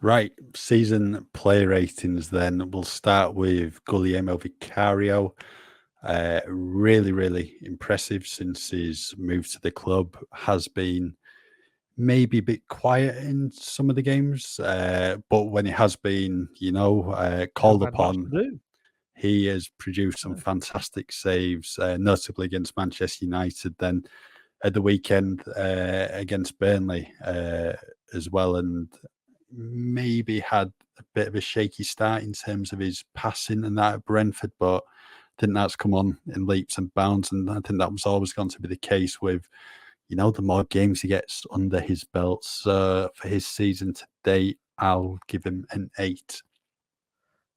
Right, season player ratings then. We'll start with Guglielmo Vicario. Really, really impressive since his move to the club. Has been maybe a bit quiet in some of the games, but when it has been, called Not had much upon, to do. he has produced some No. fantastic saves, notably against Manchester United, then at the weekend against Burnley as well, and maybe had a bit of a shaky start in terms of his passing and that at Brentford, but I think that's come on in leaps and bounds, and I think that was always going to be the case with, the more games he gets under his belt. So for his season to date, I'll give him an 8.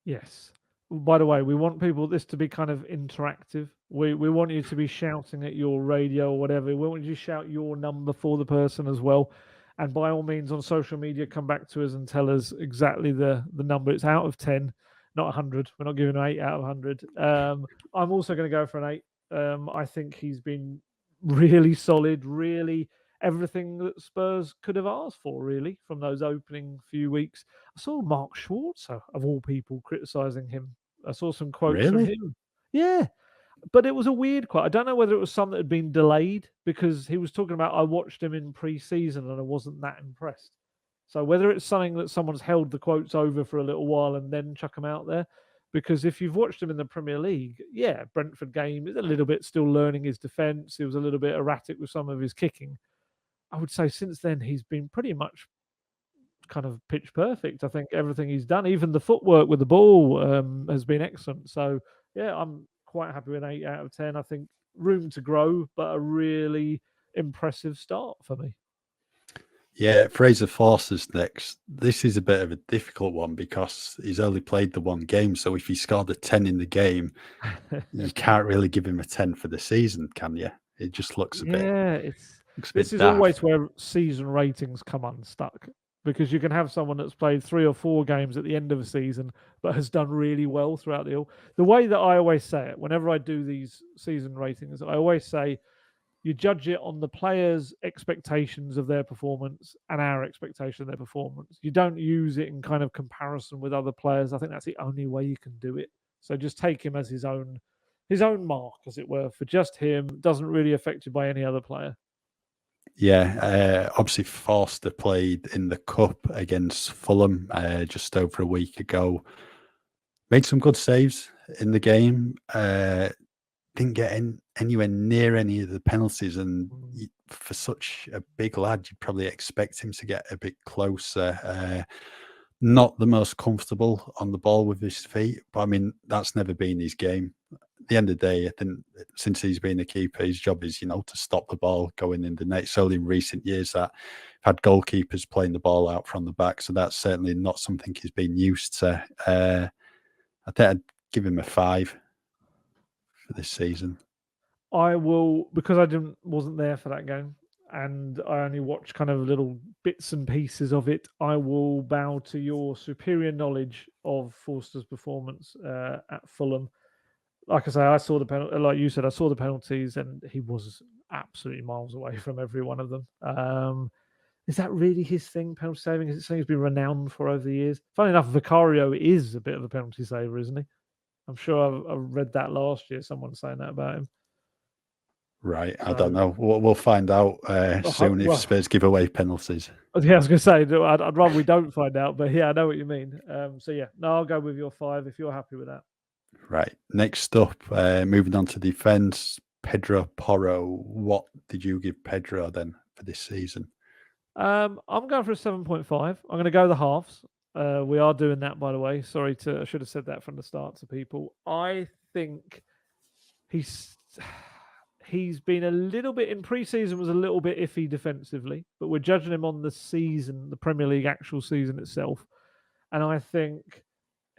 Yes. By the way, we want this to be kind of interactive. We want you to be shouting at your radio or whatever. We want you to shout your number for the person as well. And by all means, on social media, come back to us and tell us exactly the number. It's out of 10, not 100. We're not giving an 8 out of 100. I'm also going to go for an 8. I think he's been really solid, really everything that Spurs could have asked for, really, from those opening few weeks. I saw Mark Schwarzer, of all people, criticising him. I saw some quotes from Really? him. Yeah, but it was a weird quote. I don't know whether it was some that had been delayed, because he was talking about, I watched him in pre-season and I wasn't that impressed. So whether it's something that someone's held the quotes over for a little while and then chuck them out there, because if you've watched him in the Premier League, yeah, Brentford game is a little bit still learning his defence. He was a little bit erratic with some of his kicking. I would say since then he's been pretty much kind of pitch perfect. I think everything he's done, even the footwork with the ball, has been excellent. So yeah, I'm quite happy with an 8 out of 10. I think room to grow, but a really impressive start for me. Yeah, Fraser Forster's next. This is a bit of a difficult one because he's only played the one game. So if he scored a 10 in the game, you can't really give him a 10 for the season, can you? It just looks a bit Yeah, this is daft. always where season ratings come unstuck, because you can have someone that's played 3 or 4 games at the end of a season but has done really well throughout the way that I always say it whenever I do these season ratings. I always say you judge it on the players' expectations of their performance and our expectation of their performance. You don't use it in kind of comparison with other players. I think that's the only way you can do it. So just take him as his own mark, as it were, for just him. Doesn't really affect you by any other player. Yeah, obviously Forster played in the Cup against Fulham just over a week ago. Made some good saves in the game. Didn't get anywhere near any of the penalties, and for such a big lad, you'd probably expect him to get a bit closer. Not the most comfortable on the ball with his feet, but I mean, that's never been his game. At the end of the day, I think since he's been a keeper, his job is, to stop the ball going in the net. It's only in recent years that I've had goalkeepers playing the ball out from the back, so that's certainly not something he's been used to. I think I'd give him a 5 for this season. I will, because I wasn't there for that game, and I only watched kind of little bits and pieces of it. I will bow to your superior knowledge of Forster's performance at Fulham. Like I say, I saw the penalty. Like you said, I saw the penalties, and he was absolutely miles away from every one of them. Is that really his thing, penalty saving? Is it something he's been renowned for over the years? Funny enough, Vicario is a bit of a penalty saver, isn't he? I'm sure I read that last year. Someone saying that about him. Right, I don't know. We'll find out soon if Spurs give away penalties. Yeah, I was going to say, I'd rather we don't find out, but yeah, I know what you mean. So yeah, no, I'll go with your 5 if you're happy with that. Right, next up, moving on to defence, Pedro Porro. What did you give Pedro then for this season? I'm going for a 7.5. I'm going to go the halves. We are doing that, by the way. Sorry, I should have said that from the start to people. I think he's been a little bit in pre-season, was a little bit iffy defensively, but we're judging him on the season, the Premier League actual season itself, and I think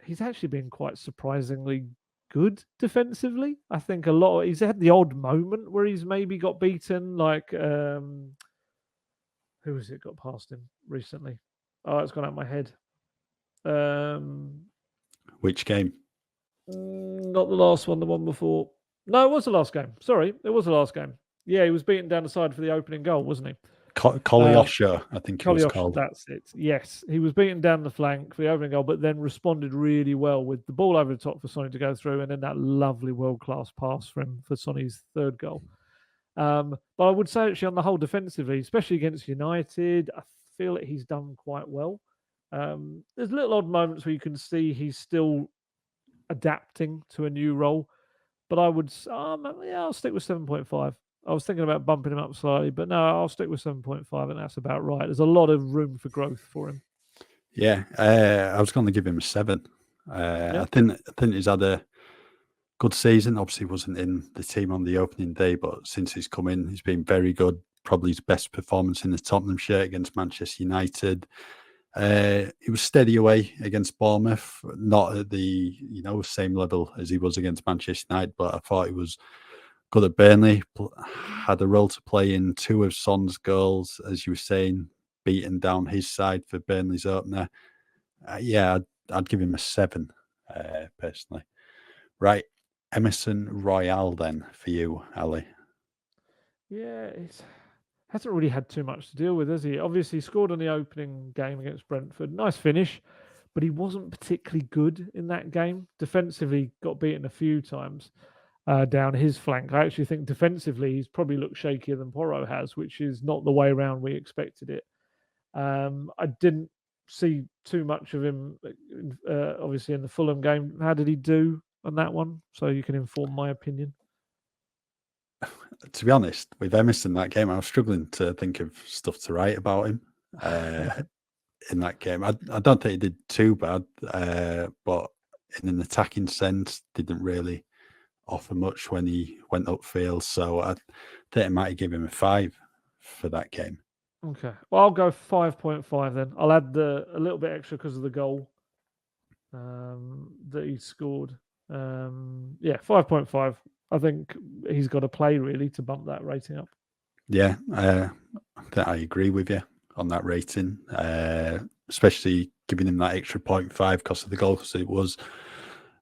he's actually been quite surprisingly good defensively. I think he's had the odd moment where he's maybe got beaten, like who was it got past him recently? Oh, it's gone out of my head. Which game? Not the last one, the one before. No, it was the last game. Sorry, it was the last game. Yeah, he was beaten down the side for the opening goal, wasn't he? Kolyosha, I think it was Kolyos, called. that's it. Yes, he was beaten down the flank for the opening goal, but then responded really well with the ball over the top for Sonny to go through, and then that lovely world-class pass for him for Sonny's third goal. But I would say actually on the whole defensively, especially against United, I feel that he's done quite well. There's little odd moments where you can see he's still adapting to a new role, but I would, I'll stick with 7.5. I was thinking about bumping him up slightly, but no, I'll stick with 7.5, and that's about right. There's a lot of room for growth for him. Yeah, I was going to give him a 7. I think he's had a good season. Obviously, wasn't in the team on the opening day, but since he's come in, he's been very good. Probably his best performance in the Tottenham shirt against Manchester United. He was steady away against Bournemouth, not at the same level as he was against Manchester United, but I thought he was good at Burnley. Had a role to play in 2 of Son's goals, as you were saying, beating down his side for Burnley's opener. I'd give him a 7 personally. Right, Emerson Royale then for you, Ali. Yeah, it hasn't really had too much to deal with, has he? Obviously, he scored on the opening game against Brentford. Nice finish, but he wasn't particularly good in that game. Defensively, got beaten a few times down his flank. I actually think defensively, he's probably looked shakier than Porro has, which is not the way around we expected it. I didn't see too much of him, obviously, in the Fulham game. How did he do on that one? So you can inform my opinion. To be honest, with Emerson that game, I was struggling to think of stuff to write about him in that game. I don't think he did too bad, but in an attacking sense, didn't really offer much when he went upfield. So I think I might give him a 5 for that game. Okay. Well, I'll go 5.5 then. I'll add a little bit extra because of the goal that he scored. 5.5. I think he's got to play really to bump that rating up. Yeah, I agree with you on that rating, especially giving him that extra 0.5 because of the goal, because it was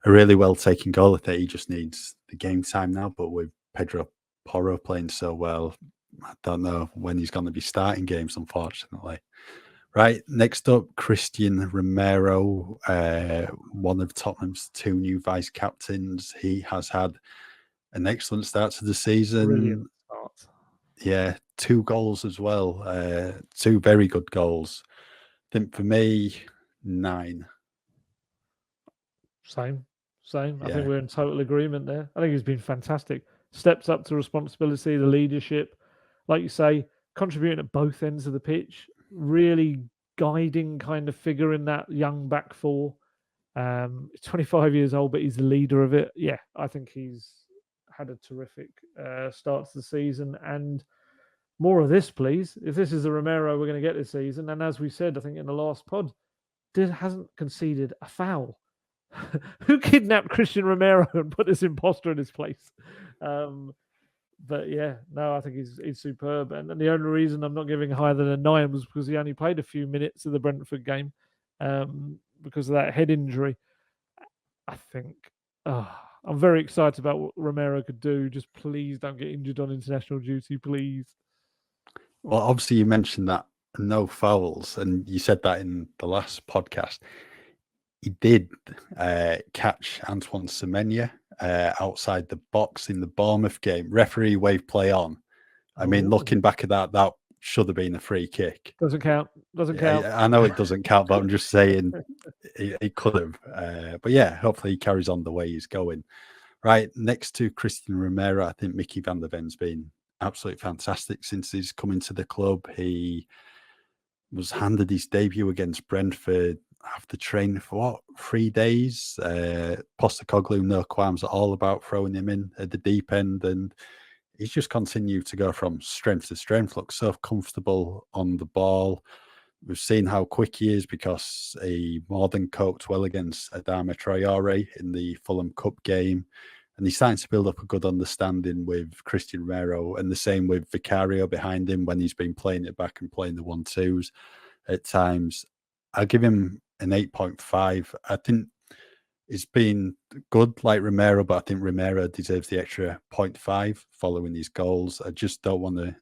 a really well taken goal. I think he just needs the game time now, but with Pedro Porro playing so well, I don't know when he's going to be starting games, unfortunately. Right, next up, Christian Romero, one of Tottenham's 2 new vice captains. He has had an excellent start to the season. Brilliant start. Yeah, 2 goals as well. 2 very good goals. I think for me, 9. Same. Yeah. I think we're in total agreement there. I think he's been fantastic. Steps up to responsibility, the leadership, like you say, contributing at both ends of the pitch, really guiding kind of figure in that young back 4. He's 25 years old, but he's the leader of it. Yeah, I think he's had a terrific start to the season, and more of this, please. If this is the Romero we're going to get this season, and as we said, I think in the last pod, hasn't conceded a foul. Who kidnapped Christian Romero and put this imposter in his place? But yeah, no, I think he's superb. And the only reason I'm not giving higher than a 9 was because he only played a few minutes of the Brentford game because of that head injury. I think I'm very excited about what Romero could do. Just please don't get injured on international duty, please. Well, obviously you mentioned that no fouls, and you said that in the last podcast. He did catch Antoine Semenyo outside the box in the Bournemouth game. Referee waved play on. I mean, looking back at that should have been a free kick. Doesn't count. Doesn't count. I know it doesn't count, but I'm just saying it could have. But yeah, hopefully he carries on the way he's going. Right, next to Christian Romero, I think Mickey van der Ven's been absolutely fantastic since he's come into the club. He was handed his debut against Brentford after training for 3 days. Postecoglou, no qualms at all about throwing him in at the deep end, and he's just continued to go from strength to strength. Looks so comfortable on the ball. We've seen how quick he is because he more than coped well against Adama Traore in the Fulham Cup game. And he's starting to build up a good understanding with Christian Romero, and the same with Vicario behind him when he's been playing it back and playing the 1-2s at times. I'll give him an 8.5. I think it's been good like Romero, but I think Romero deserves the extra 0.5 following his goals. I just don't want to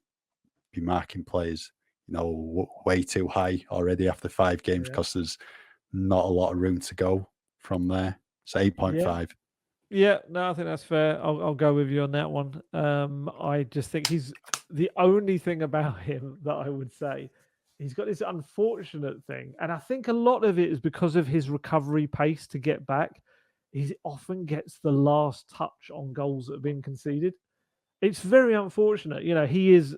be marking players way too high already after 5 games because there's not a lot of room to go from there. So 8.5. Yeah, no, I think that's fair. I'll go with you on that one. I just think he's the only thing about him that I would say he's got this unfortunate thing, and I think a lot of it is because of his recovery pace to get back. He often gets the last touch on goals that have been conceded. It's very unfortunate. He is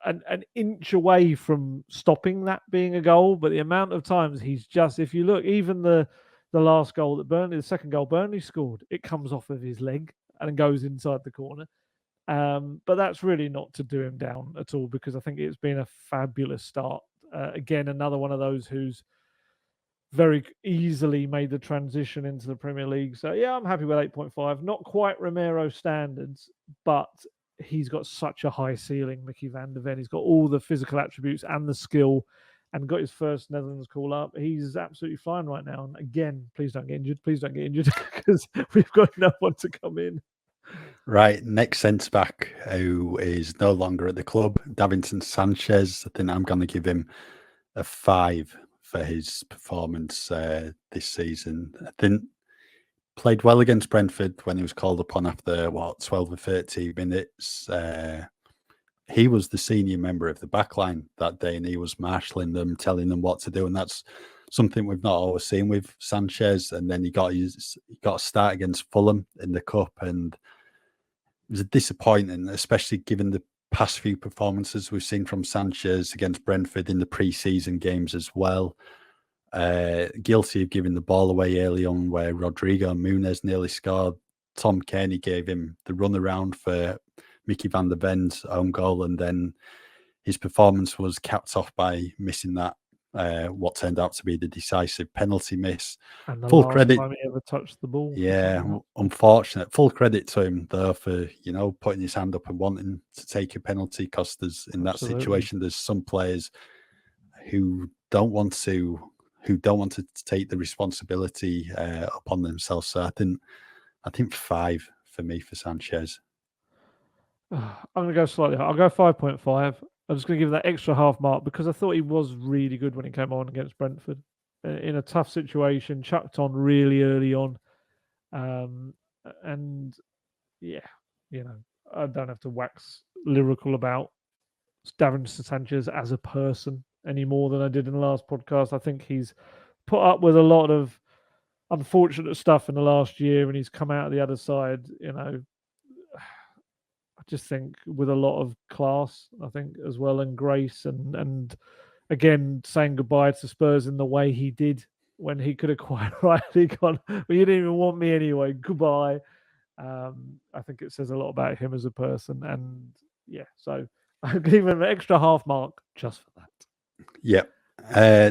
an inch away from stopping that being a goal, but the amount of times he's just, if you look, even the last goal that Burnley, the second goal Burnley scored, it comes off of his leg and goes inside the corner. But that's really not to do him down at all, because I think it's been a fabulous start. Again, another one of those who's very easily made the transition into the Premier League. So yeah, I'm happy with 8.5. Not quite Romero standards, but he's got such a high ceiling, Mickey van der Ven. He's got all the physical attributes and the skill, and got his first Netherlands call up. He's absolutely fine right now. And again, please don't get injured. Please don't get injured, because we've got no one to come in. Right, next centre back who is no longer at the club, Davinson Sanchez. I think I'm going to give him a 5 for his performance this season. I think played well against Brentford when he was called upon after 12 or 13 minutes. He was the senior member of the backline that day, and he was marshalling them, telling them what to do, and that's something we've not always seen with Sanchez. And then he got a start against Fulham in the cup, and it was disappointing, especially given the past few performances we've seen from Sanchez against Brentford in the pre-season games as well. Guilty of giving the ball away early on where Rodrigo Muniz nearly scored. Tom Cairney gave him the runaround for Mickey van der Ven's own goal, and then his performance was capped off by missing that what turned out to be the decisive penalty miss. And the Full last credit time he ever touched the ball. Yeah, unfortunate. Full credit to him though for putting his hand up and wanting to take a penalty, because there's in that situation there's some players who don't want to take the responsibility upon themselves. So I think 5 for me for Sanchez. I'm going to go slightly higher. I'll go 5.5. I'm just going to give that extra half mark because I thought he was really good when he came on against Brentford in a tough situation, chucked on really early on. And yeah, I don't have to wax lyrical about Davinson Sanchez as a person any more than I did in the last podcast. I think he's put up with a lot of unfortunate stuff in the last year, and he's come out the other side, I just think with a lot of class, I think, as well, and grace, and again saying goodbye to Spurs in the way he did when he could have quite rightly gone, well, you didn't even want me anyway, goodbye. I think it says a lot about him as a person, and yeah, so I'll give him an extra half mark just for that. Yep.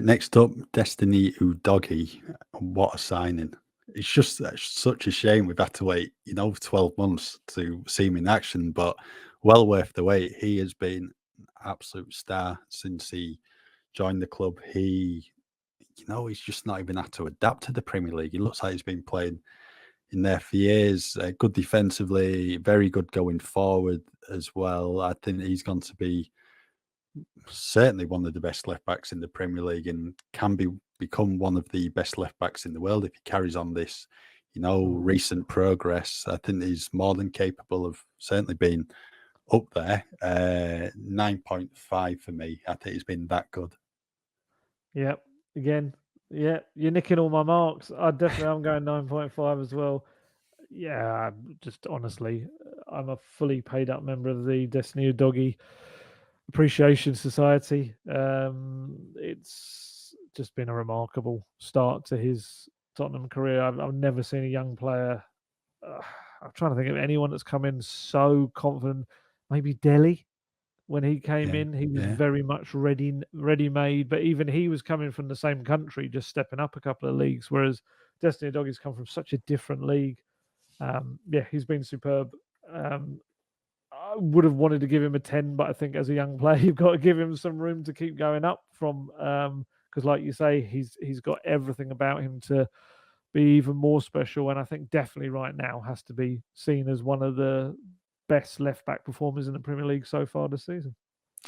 Next up, Destiny Udogie. What a signing. It's just such a shame we've had to wait, 12 months to see him in action, but well worth the wait. He has been an absolute star since he joined the club. He's just not even had to adapt to the Premier League. He looks like he's been playing in there for years. Good defensively, very good going forward as well. I think he's going to be certainly one of the best left backs in the Premier League, and can become one of the best left backs in the world if he carries on this, recent progress. I think he's more than capable of certainly being up there. 9.5 for me. I think he's been that good. Yeah, again, yeah, you're nicking all my marks. I'm going 9.5 as well. Yeah, just honestly, I'm a fully paid up member of the Destiny Udogie Appreciation Society. It's just been a remarkable start to his Tottenham career. I've never seen a young player. I'm trying to think of anyone that's come in so confident. Maybe Delhi, when he came in, he was very much ready-made. But even he was coming from the same country, just stepping up a couple of leagues. Whereas Destiny Udoggie's come from such a different league. He's been superb. I would have wanted to give him a 10, but I think as a young player, you've got to give him some room to keep going up from, because like you say, he's got everything about him to be even more special. And I think definitely right now has to be seen as one of the best left back performers in the Premier League so far this season.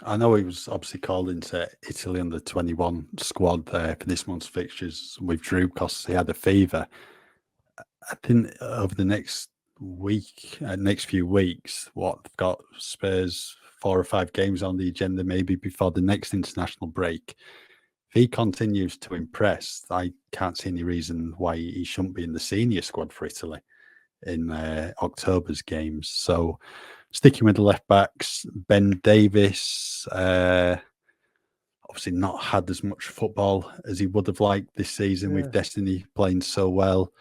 I know he was obviously called into Italy under 21 squad for this month's fixtures, withdrew because he had a fever. I think over the next next few weeks, what they've got Spurs 4 or 5 games on the agenda, maybe before the next international break. If he continues to impress, I can't see any reason why he shouldn't be in the senior squad for Italy in October's games. So, sticking with the left backs, Ben Davies, obviously not had as much football as he would have liked this season with Destiny playing so well.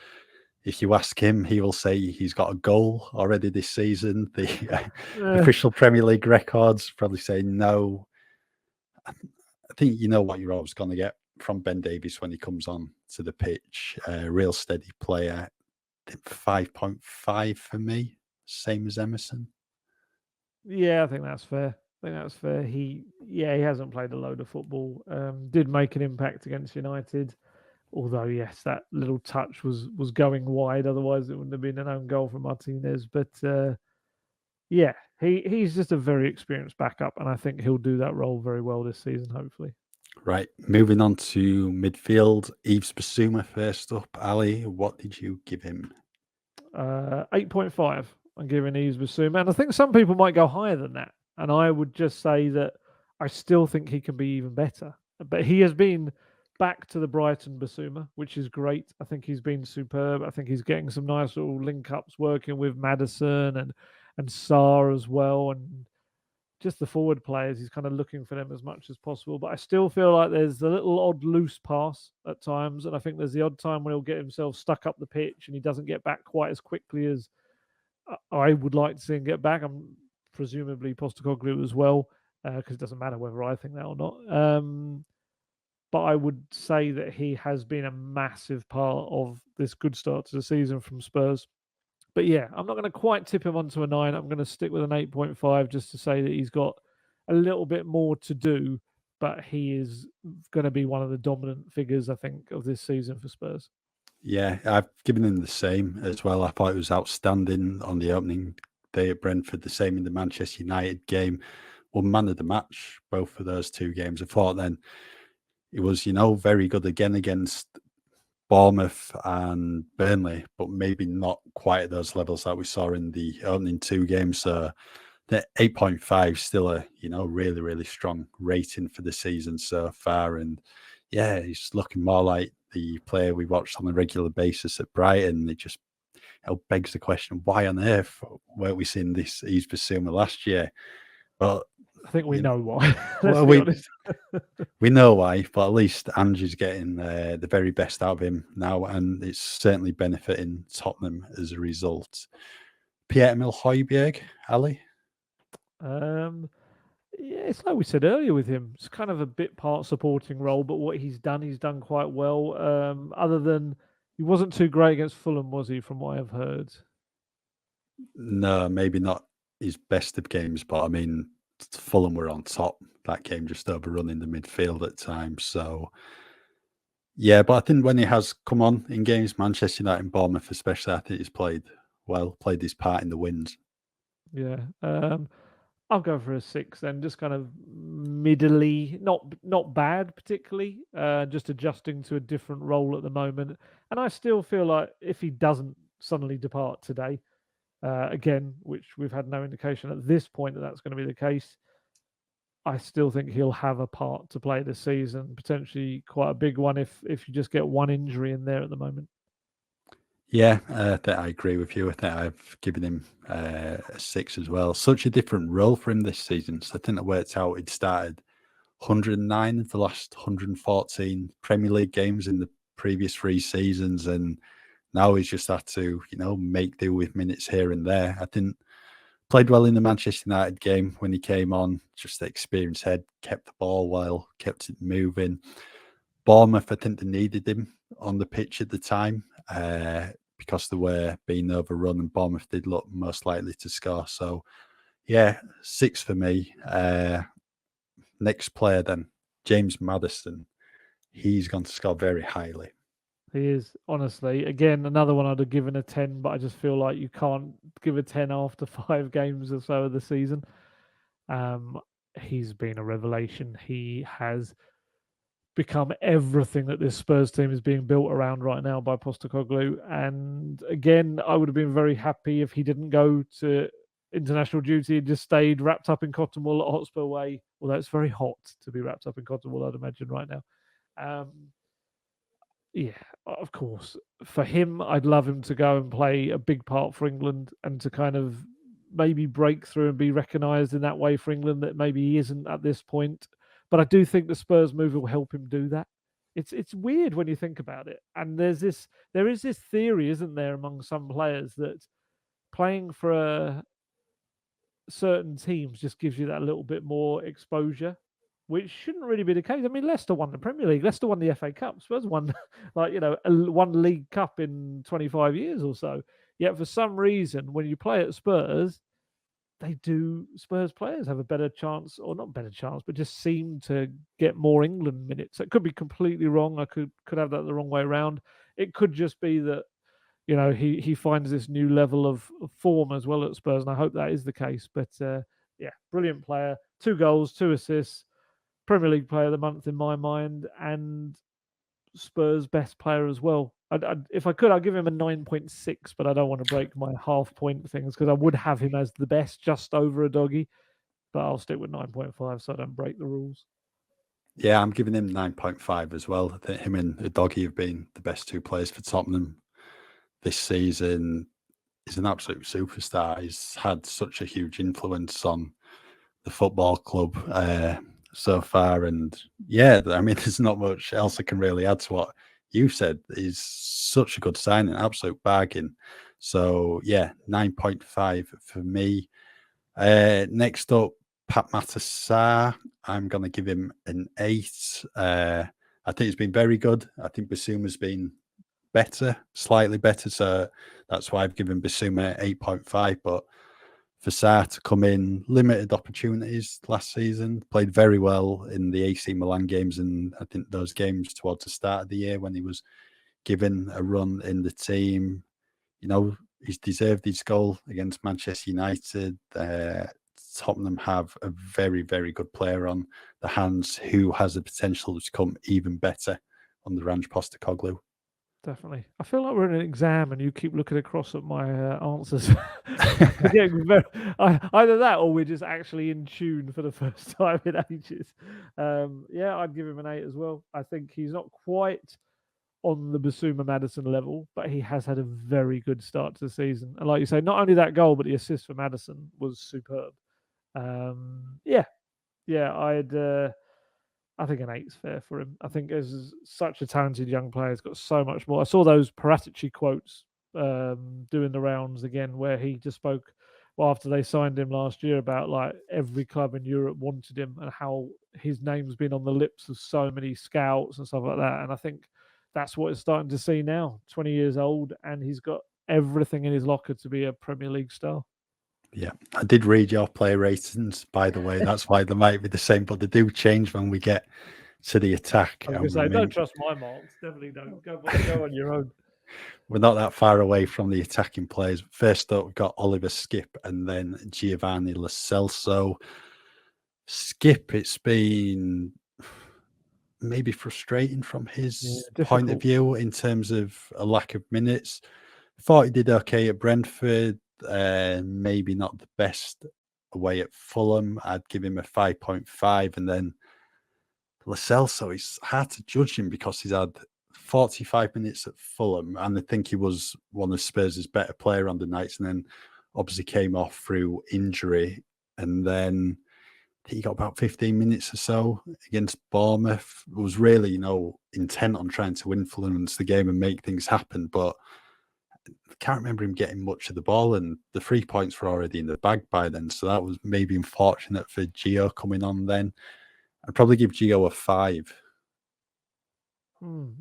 If you ask him, he will say he's got a goal already this season. The official Premier League records probably say no. I think you know what you're always going to get from Ben Davies when he comes on to the pitch. Real steady player. I think 5.5 for me, same as Emerson. Yeah, I think that's fair. He hasn't played a load of football. Did make an impact against United, although yes, that little touch was going wide. Otherwise, it wouldn't have been an own goal from Martinez. But yeah, he's just a very experienced backup, and I think he'll do that role very well this season. Hopefully. Right, moving on to midfield. Yves Bissouma first up. Ali, what did you give him? 8.5. I'm giving Yves Bissouma, and I think some people might go higher than that. And I would just say that I still think he can be even better. But he has been back to the Brighton Bissouma, which is great. I think he's been superb. I think he's getting some nice little link ups working with Maddison and Sarr as well, and just the forward players. He's kind of looking for them as much as possible. But I still feel like there's a little odd loose pass at times, and I think there's the odd time when he'll get himself stuck up the pitch and he doesn't get back quite as quickly as I would like to see him get back. I'm presumably Postecoglou as well, because it doesn't matter whether I think that or not. But I would say that he has been a massive part of this good start to the season from Spurs. But yeah, I'm not going to quite tip him onto a 9. I'm going to stick with an 8.5 just to say that he's got a little bit more to do, but he is going to be one of the dominant figures, I think, of this season for Spurs. Yeah, I've given him the same as well. I thought it was outstanding on the opening day at Brentford, the same in the Manchester United game. Won man of the match, both of those 2 games. I thought then it was, very good again against Bournemouth and Burnley, but maybe not quite at those levels that we saw in the opening 2 games. So the 8.5 still a, really, really strong rating for the season so far. And yeah, he's looking more like the player we watched on a regular basis at Brighton. It just begs the question, why on earth weren't we seeing this Yves Bissouma last year? But I think we know why. Well, we know why, but at least Angie's getting the very best out of him now, and it's certainly benefiting Tottenham as a result. Pierre-Emile Højbjerg, Ali? Yeah, it's like we said earlier with him. It's kind of a bit part supporting role, but what he's done quite well. Other than he wasn't too great against Fulham, was he? From what I've heard. No, maybe not his best of games, but I mean, Fulham were on top that game, just overrunning the midfield at times. So, yeah, but I think when he has come on in games, Manchester United and Bournemouth especially, I think he's played his part in the wins. Yeah. I'll go for a 6 then, just kind of middly, not bad particularly, just adjusting to a different role at the moment. And I still feel like if he doesn't suddenly depart today, again, which we've had no indication at this point that that's going to be the case, I still think he'll have a part to play this season, potentially quite a big one if you just get one injury in there at the moment. Yeah, I agree with you. I think I've given him a 6 as well. Such a different role for him this season. So I think it worked out. He'd started 109 of the last 114 Premier League games in the previous 3 seasons, and now he's just had to, make do with minutes here and there. I think played well in the Manchester United game when he came on. Just the experienced head, kept the ball well, kept it moving. Bournemouth, I think they needed him on the pitch at the time because they were being overrun, and Bournemouth did look most likely to score. So, yeah, 6 for me. Next player then, James Maddison. He's going to score very highly. He is, honestly. Again, another one I'd have given a 10, but I just feel like you can't give a 10 after 5 games or so of the season. he's been a revelation. He has become everything that this Spurs team is being built around right now by Postecoglou. And again, I would have been very happy if he didn't go to international duty and just stayed wrapped up in cotton wool at Hotspur Way. Although it's very hot to be wrapped up in cotton wool, I'd imagine right now. Yeah, of course. For him, I'd love him to go and play a big part for England and to kind of maybe break through and be recognised in that way for England that maybe he isn't at this point. But I do think the Spurs move will help him do that. It's weird when you think about it. And there is this theory, isn't there, among some players that playing for certain teams just gives you that little bit more exposure, which shouldn't really be the case. I mean, Leicester won the Premier League, Leicester won the FA Cup, Spurs won one League Cup in 25 years or so. Yet for some reason, when you play at Spurs, Spurs players have a better chance, or not better chance, but just seem to get more England minutes. It could be completely wrong. I could have that the wrong way around. It could just be that he finds this new level of form as well at Spurs, and I hope that is the case. But yeah, brilliant player. 2 goals, 2 assists, Premier League player of the month in my mind, and Spurs best player as well. If I could, I'd give him a 9.6, but I don't want to break my half point things because I would have him as the best, just over a doggy. But I'll stick with 9.5 so I don't break the rules. Yeah, I'm giving him 9.5 as well. I think him and Doggy have been the best 2 players for Tottenham this season. He's an absolute superstar. He's had such a huge influence on the football club so far. And yeah, I mean, there's not much else I can really add to what you said. He's such a good signing, absolute bargain. So yeah, 9.5 for me. Next up, Pat Matassa. I'm going to give him an 8. I think he's been very good. I think Bissouma's been better, slightly better. So that's why I've given Bissouma 8.5. But for Sarr to come in, limited opportunities last season, played very well in the AC Milan games, and I think those games towards the start of the year when he was given a run in the team. He's deserved his goal against Manchester United. Tottenham have a very, very good player on the hands who has the potential to become even better under Ange Postecoglou. Definitely. I feel like we're in an exam and you keep looking across at my answers. Either that or we're just actually in tune for the first time in ages. Yeah, I'd give him an 8 as well. I think he's not quite on the Bissouma Maddison level, but he has had a very good start to the season. And like you say, not only that goal, but the assist for Maddison was superb. I think an 8's fair for him. I think as such a talented young player, he's got so much more. I saw those Paratici quotes doing the rounds again, where he just spoke after they signed him last year about like every club in Europe wanted him and how his name's been on the lips of so many scouts and stuff like that. And I think that's what it's starting to see now. 20 years old, and he's got everything in his locker to be a Premier League star. Yeah, I did read your player ratings, by the way. That's why they might be the same, but they do change when we get to the attack. I was going to say, don't trust my marks. Definitely don't. Go on your own. We're not that far away from the attacking players. First up, we've got Oliver Skip and then Giovanni Lo Celso. Skip, it's been maybe frustrating from his point of view in terms of a lack of minutes. Thought he did okay at Brentford. Maybe not the best away at Fulham. I'd give him a 5.5. And then Lo Celso, it's hard to judge him because he's had 45 minutes at Fulham, and I think he was one of Spurs' better player on the nights, and then obviously came off through injury. And then he got about 15 minutes or so against Bournemouth. It was really, intent on trying to influence the game and make things happen, but I can't remember him getting much of the ball, and the 3 points were already in the bag by then. So that was maybe unfortunate for Gio coming on then. I'd probably give Gio a 5.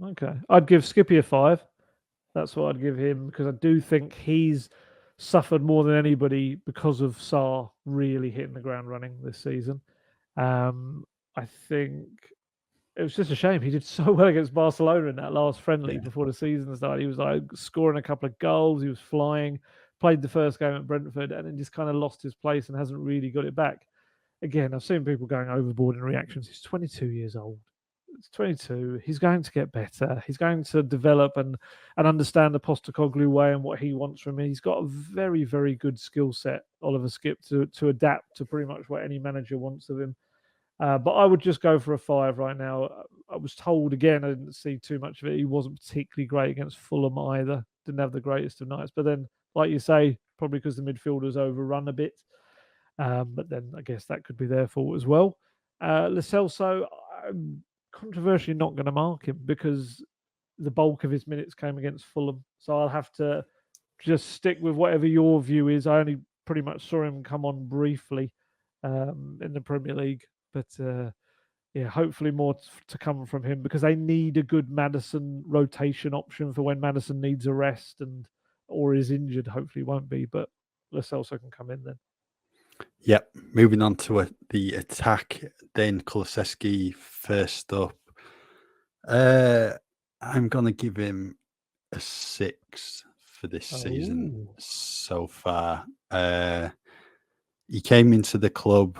Okay. I'd give Skippy a 5. That's what I'd give him, because I do think he's suffered more than anybody because of Sarr really hitting the ground running this season. I think it was just a shame. He did so well against Barcelona in that last friendly before the season started. He was like scoring a couple of goals. He was flying, played the first game at Brentford, and then just kind of lost his place and hasn't really got it back. again, I've seen people going overboard in reactions. He's 22 years old. It's 22. He's going to get better. He's going to develop and understand the Postecoglou way and what he wants from him. He's got a very, very good skill set, Oliver Skip, to adapt to pretty much what any manager wants of him. But I would just go for a 5 right now. I was told again, I didn't see too much of it. He wasn't particularly great against Fulham either. Didn't have the greatest of nights. But then, like you say, probably because the midfielders overrun a bit. But then I guess that could be their fault as well. Lo Celso, I'm controversially not going to mark him because the bulk of his minutes came against Fulham. So I'll have to just stick with whatever your view is. I only pretty much saw him come on briefly in the Premier League. But yeah, hopefully more to come from him because they need a good Maddison rotation option for when Maddison needs a rest or is injured. Hopefully won't be, but Lo Celso can come in then. Yep. Moving on to the attack. Then Kulusevski first up. I'm going to give him a 6 for this season so far. He came into the club.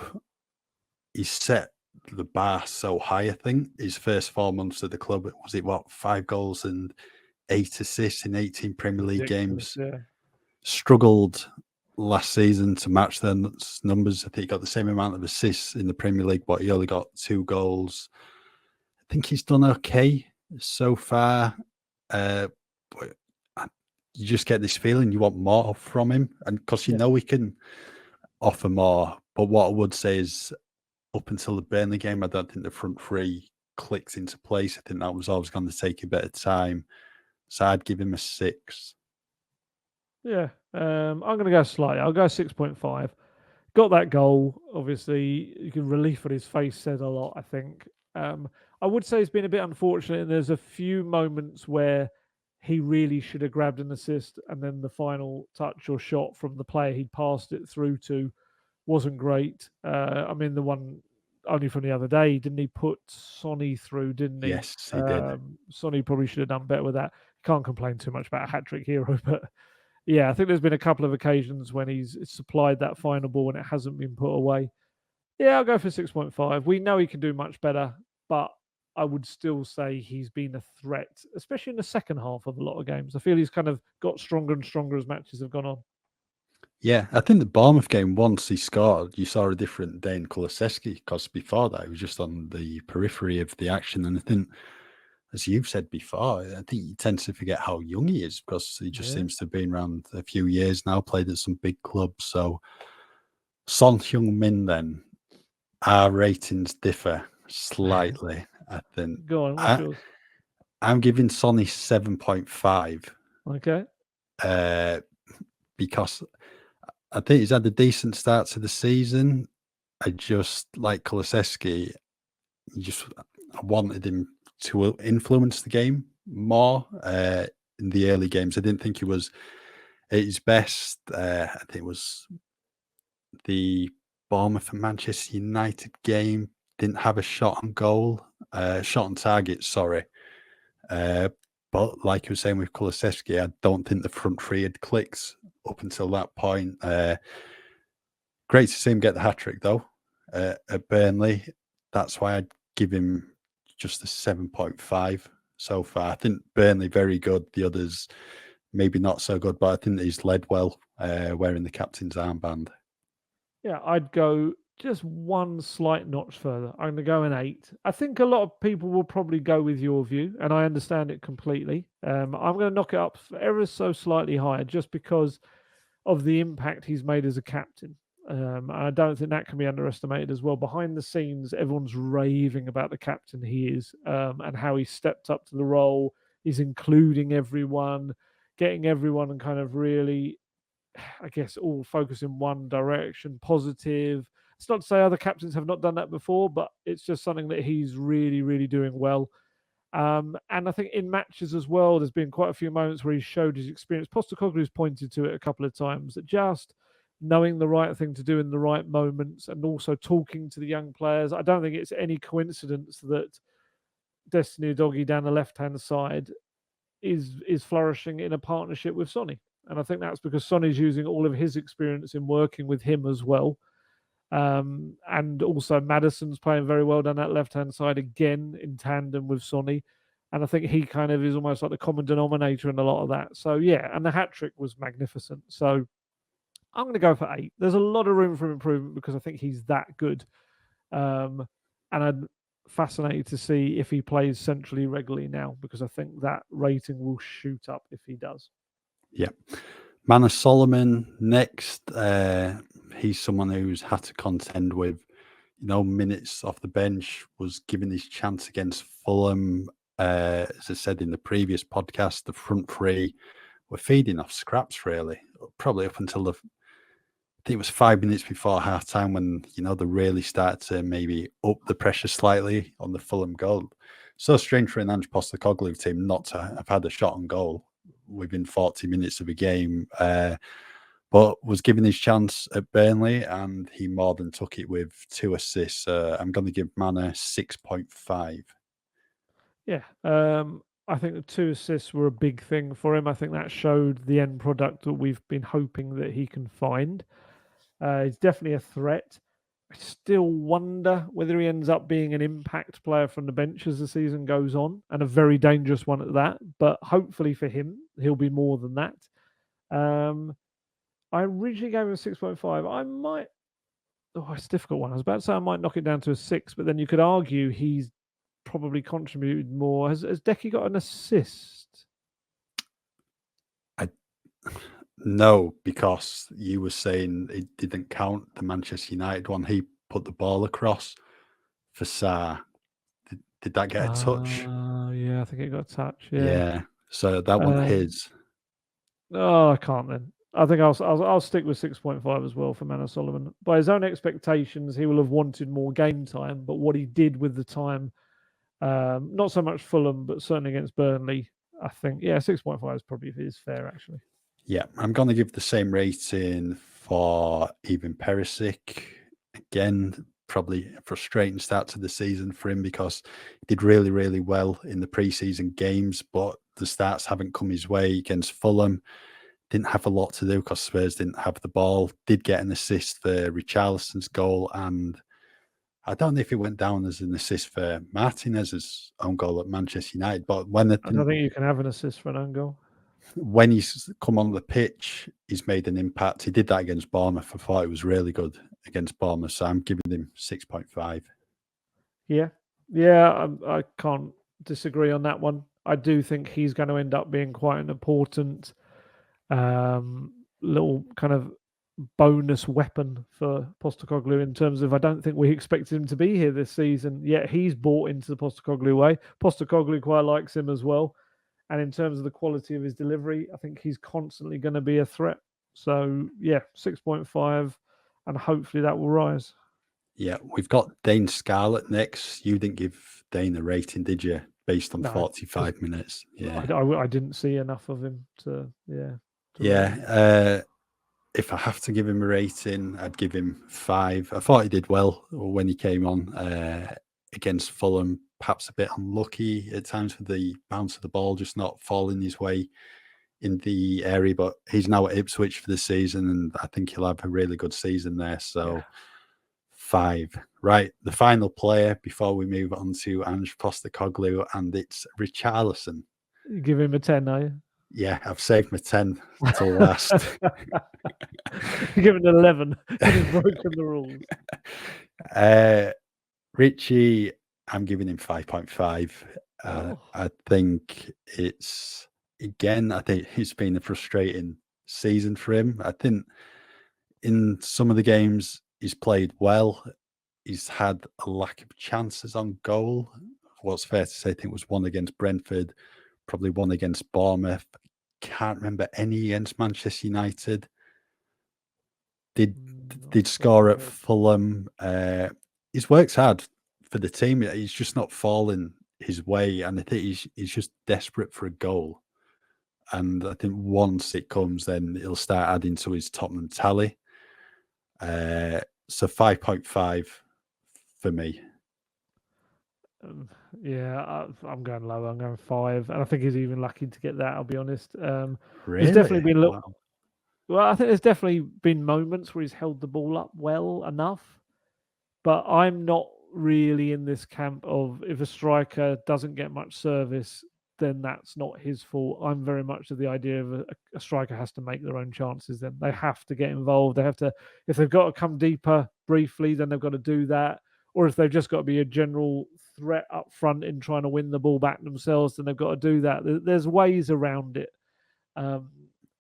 He set the bar so high, I think. His first 4 months at the club, was it 5 goals and 8 assists in 18 Premier League games? Yeah. Struggled last season to match their numbers. I think he got the same amount of assists in the Premier League, but he only got 2 goals. I think he's done okay so far. But you just get this feeling you want more from him. And because you know we can offer more. But what I would say is up until the Burnley game, I don't think the front three clicked into place. I think that was always going to take a bit of time. So I'd give him a 6. Yeah, I'm going to go slightly. I'll go 6.5. Got that goal. Obviously, you can relief on his face said a lot, I think. I would say it's been a bit unfortunate, and there's a few moments where he really should have grabbed an assist, and then the final touch or shot from the player he'd passed it through to wasn't great. I mean, the one only from the other day, didn't he put Sonny through, didn't he? Yes, he did. Sonny probably should have done better with that. Can't complain too much about a hat-trick hero, but yeah, I think there's been a couple of occasions when he's supplied that final ball and it hasn't been put away. Yeah, I'll go for 6.5. We know he can do much better, but I would still say he's been a threat, especially in the second half of a lot of games. I feel he's kind of got stronger and stronger as matches have gone on. Yeah, I think the Bournemouth game, once he scored, you saw a different Dane Kulusevski, because before that, he was just on the periphery of the action. And I think, as you've said before, I think you tend to forget how young he is because he just seems to have been around a few years now, played at some big clubs. So Son Heung-min, then, our ratings differ slightly, I think. Go on, what's yours? I'm giving Sonny 7.5. Okay. Because I think he's had a decent start to the season. I just, like Kulusevski, I wanted him to influence the game more in the early games. I didn't think he was at his best. I think it was the Bournemouth and Manchester United game. Didn't have a shot on goal, shot on target, sorry. But like you were saying with Kulusevski, I don't think the front three had clicked up until that point. Great to see him get the hat-trick, though, at Burnley. That's why I'd give him just a 7.5 so far. I think Burnley very good. The others maybe not so good, but I think he's led well wearing the captain's armband. Yeah, I'd go just one slight notch further. I'm going to go an 8. I think a lot of people will probably go with your view, and I understand it completely. I'm going to knock it up ever so slightly higher just because of the impact he's made as a captain. I don't think that can be underestimated as well. Behind the scenes, everyone's raving about the captain he is and how he stepped up to the role. He's including everyone, getting everyone and kind of really, I guess, all focus in one direction, positive. It's not to say other captains have not done that before, but it's just something that he's really, really doing well. And I think in matches as well, there's been quite a few moments where he showed his experience. Postecoglou's pointed to it a couple of times, that just knowing the right thing to do in the right moments and also talking to the young players. I don't think it's any coincidence that Destiny Doggy down the left-hand side is flourishing in a partnership with Sonny. And I think that's because Sonny's using all of his experience in working with him as well. And also Maddison's playing very well down that left-hand side again in tandem with Sonny. And I think he kind of is almost like the common denominator in a lot of that. So, yeah, and the hat-trick was magnificent. So I'm going to go for 8. There's a lot of room for improvement because I think he's that good. And I'm fascinated to see if he plays centrally regularly now because I think that rating will shoot up if he does. Yeah. Manor Solomon next. He's someone who's had to contend with, minutes off the bench, was given his chance against Fulham. As I said in the previous podcast, the front three were feeding off scraps, really, probably up until I think it was 5 minutes before half time when, they really started to maybe up the pressure slightly on the Fulham goal. So strange for an Ange Postecoglou team not to have had a shot on goal within 40 minutes of a game, but was given his chance at Burnley and he more than took it with 2 assists. I'm going to give Manor 6.5. Yeah, I think the 2 assists were a big thing for him. I think that showed the end product that we've been hoping that he can find. He's definitely a threat. I still wonder whether he ends up being an impact player from the bench as the season goes on, and a very dangerous one at that. But hopefully for him, he'll be more than that. I originally gave him a 6.5. I might. Oh, it's a difficult one. I was about to say I might knock it down to a 6, but then you could argue he's probably contributed more. Has Decky got an assist? No, because you were saying it didn't count the Manchester United one. He put the ball across for Sarr. Did that get a touch? Yeah, I think it got a touch. Yeah. So that one his. Oh, I can't then. I think I'll stick with 6.5 as well for Manor Solomon. By his own expectations, he will have wanted more game time, but what he did with the time, not so much Fulham, but certainly against Burnley, I think, 6.5 is probably fair, actually. Yeah, I'm going to give the same rating for Ivan Perisic. Again, probably a frustrating start to the season for him because he did really, really well in the pre-season games, but the starts haven't come his way against Fulham. Didn't have a lot to do because Spurs didn't have the ball. Did get an assist for Richarlison's goal, and I don't know if it went down as an assist for Martinez's own goal at Manchester United. But I don't think you can have an assist for an own goal. When he's come on the pitch, he's made an impact. He did that against Bournemouth. I thought it was really good against Bournemouth, so I'm giving him 6.5. Yeah, I can't disagree on that one. I do think he's going to end up being quite an important little kind of bonus weapon for Postecoglou in terms of I don't think we expected him to be here this season, yet he's bought into the Postecoglou way. Postecoglou quite likes him as well. And in terms of the quality of his delivery, I think he's constantly going to be a threat. So, 6.5, and hopefully that will rise. Yeah, we've got Dane Scarlett next. You didn't give Dane a rating, did you? Based on 45 minutes. Yeah, I didn't see enough of him to. If I have to give him a rating, I'd give him 5. I thought he did well when he came on against Fulham. Perhaps a bit unlucky at times with the bounce of the ball just not falling his way in the area. But he's now at Ipswich for the season, and I think he'll have a really good season there. So 5. Right, the final player before we move on to Ange Postecoglou, and it's Richarlison. You give him a 10, are you? Yeah, I've saved my 10 till last. Give him an 11. He's broken the rules. Richie, I'm giving him 5.5. I think it's been a frustrating season for him. I think in some of the games he's played well. He's had a lack of chances on goal. What's fair to say, I think it was one against Brentford, probably one against Bournemouth. Can't remember any against Manchester United. Did score at Fulham. He's worked hard for the team. He's just not falling his way, and I think he's just desperate for a goal. And I think once it comes, then he'll start adding to his Tottenham tally. So 5.5 for me. I'm going low. I'm going 5, and I think he's even lucky to get that. I'll be honest. Really? There's definitely been Well, I think there's definitely been moments where he's held the ball up well enough. But I'm not really in this camp of if a striker doesn't get much service, then that's not his fault. I'm very much of the idea of a striker has to make their own chances. Then they have to get involved. They have to, if they've got to come deeper briefly, then they've got to do that. Or if they've just got to be a general threat up front in trying to win the ball back themselves, then they've got to do that. There's ways around it. And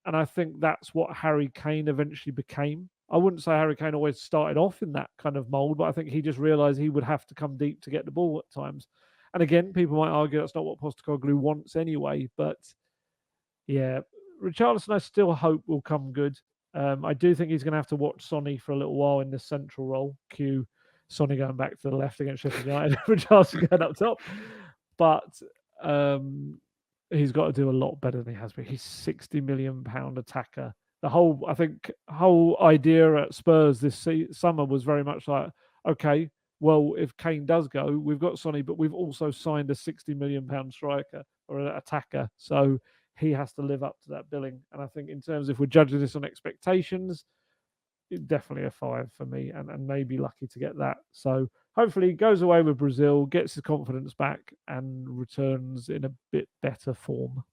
I think that's what Harry Kane eventually became. I wouldn't say Harry Kane always started off in that kind of mold, but I think he just realised he would have to come deep to get the ball at times. And again, people might argue that's not what Postecoglou wants anyway. But yeah, Richarlison, I still hope will come good. I do think he's going to have to watch Sonny for a little while in this central role. Cue Sonny going back to the left against Sheffield United, Richarlison going up top. But he's got to do a lot better than he has been. He's £60 million attacker. The whole idea at Spurs this summer was very much like, okay, well, if Kane does go, we've got Sonny, but we've also signed a £60 million striker or an attacker. So he has to live up to that billing. And I think in terms, if we're judging this on expectations, definitely a 5 for me, and maybe lucky to get that. So hopefully he goes away with Brazil, gets his confidence back, and returns in a bit better form.